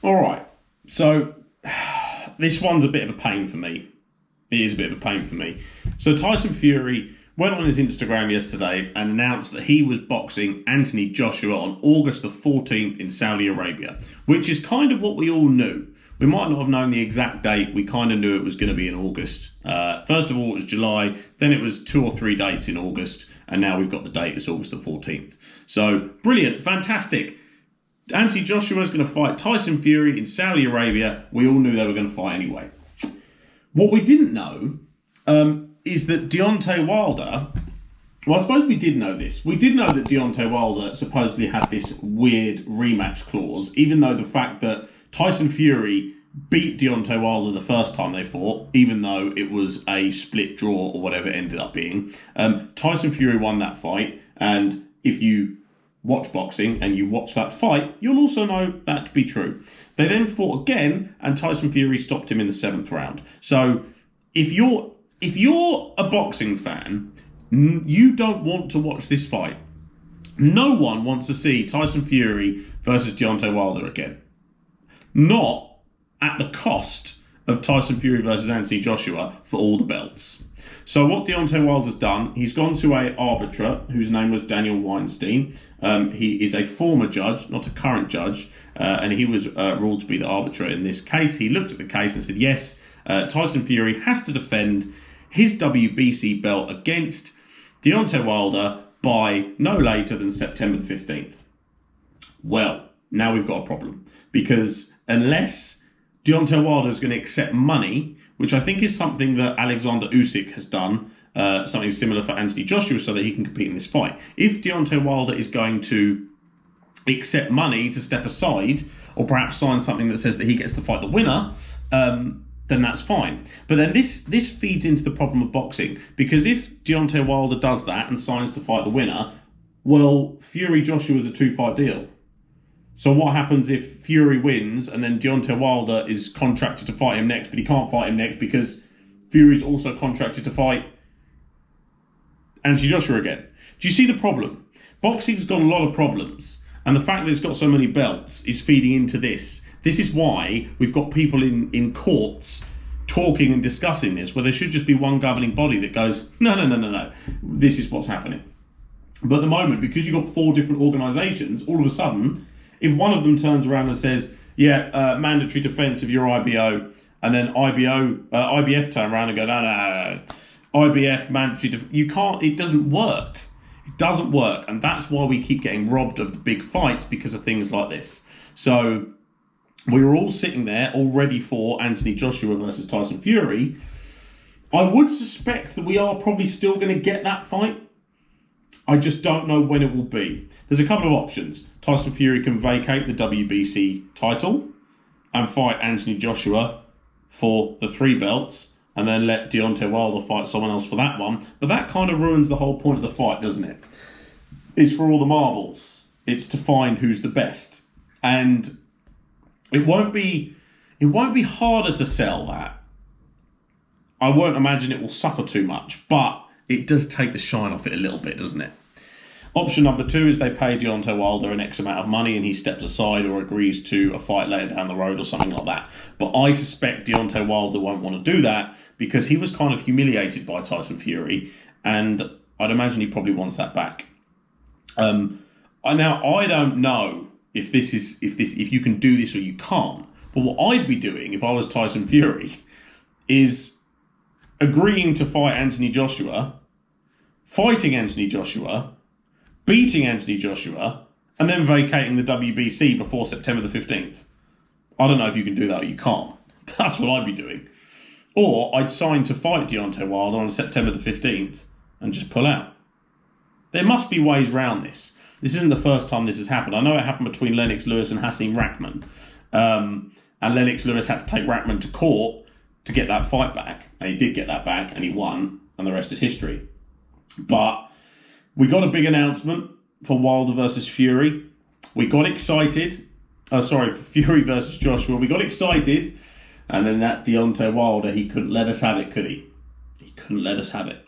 All right. So this one's a bit of a pain for me. It is a bit of a pain for me. So Tyson Fury went on his Instagram yesterday and announced that he was boxing Anthony Joshua on August the 14th in Saudi Arabia, which is kind of what we all knew. We might not have known the exact date. We kind of knew it was going to be in August. First of all, it was July. Then it was 2 or 3 dates in August. And now we've got the date. It's August the 14th. So brilliant. Fantastic. Anthony Joshua is going to fight Tyson Fury in Saudi Arabia. We all knew they were going to fight anyway. What we didn't know is that Deontay Wilder... Well, I suppose we did know this. We did know that Deontay Wilder supposedly had this weird rematch clause, even though the fact that Tyson Fury beat Deontay Wilder the first time they fought, even though it was a split draw or whatever it ended up being. Tyson Fury won that fight, and if you watch boxing and you watch that fight, you'll also know that to be true. They then fought again, and Tyson Fury stopped him in the 7th round. So if you're a boxing fan, you don't want to watch this fight. No one wants to see Tyson Fury versus Deontay Wilder again. Not at the cost of Tyson Fury versus Anthony Joshua for all the belts. So what Deontay Wilder's done, he's gone to an arbiter whose name was Daniel Weinstein. He is a former judge, not a current judge, and he was ruled to be the arbiter in this case. He looked at the case and said, yes, Tyson Fury has to defend his WBC belt against Deontay Wilder by no later than September the 15th. Well, now we've got a problem, because unless Deontay Wilder is going to accept money, which I think is something that Alexander Usyk has done, something similar for Anthony Joshua so that he can compete in this fight. If Deontay Wilder is going to accept money to step aside, or perhaps sign something that says that he gets to fight the winner, then that's fine. But then this feeds into the problem of boxing, because if Deontay Wilder does that and signs to fight the winner, well, Fury-Joshua is a 2-fight deal. So what happens if Fury wins and then Deontay Wilder is contracted to fight him next, but he can't fight him next because Fury's also contracted to fight Anthony Joshua again? Do you see the problem? Boxing's got a lot of problems, and the fact that it's got so many belts is feeding into this. This is why we've got people in courts talking and discussing this, where there should just be one governing body that goes, no, this is what's happening. But at the moment, because you've got 4 different organisations, all of a sudden, if one of them turns around and says, mandatory defence of your IBO, and then IBF turn around and go, no, IBF mandatory you can't, it doesn't work. It doesn't work, and that's why we keep getting robbed of the big fights, because of things like this. So we were all sitting there all ready for Anthony Joshua versus Tyson Fury. I would suspect that we are probably still going to get that fight. I just don't know when it will be. There's a couple of options. Tyson Fury can vacate the WBC title and fight Anthony Joshua for the 3 belts, and then let Deontay Wilder fight someone else for that one. But that kind of ruins the whole point of the fight, doesn't it? It's for all the marbles. It's to find who's the best. And it won't be harder to sell that. I won't imagine it will suffer too much, but it does take the shine off it a little bit, doesn't it? Option number 2 is they pay Deontay Wilder an X amount of money and he steps aside or agrees to a fight later down the road or something like that. But I suspect Deontay Wilder won't want to do that, because he was kind of humiliated by Tyson Fury, and I'd imagine he probably wants that back. Now I don't know if you can do this or you can't. But what I'd be doing if I was Tyson Fury is agreeing to fight Anthony Joshua, fighting Anthony Joshua, beating Anthony Joshua, and then vacating the WBC before September the 15th. I don't know if you can do that or you can't. That's what I'd be doing. Or I'd sign to fight Deontay Wilder on September the 15th and just pull out. There must be ways around this. This isn't the first time this has happened. I know it happened between Lennox Lewis and Hasim Rahman. And Lennox Lewis had to take Rahman to court to get that fight back. And he did get that back, and he won, and the rest is history. But we got a big announcement for Wilder versus Fury. We got excited. For Fury versus Joshua. We got excited. And then that Deontay Wilder, he couldn't let us have it, could he? He couldn't let us have it.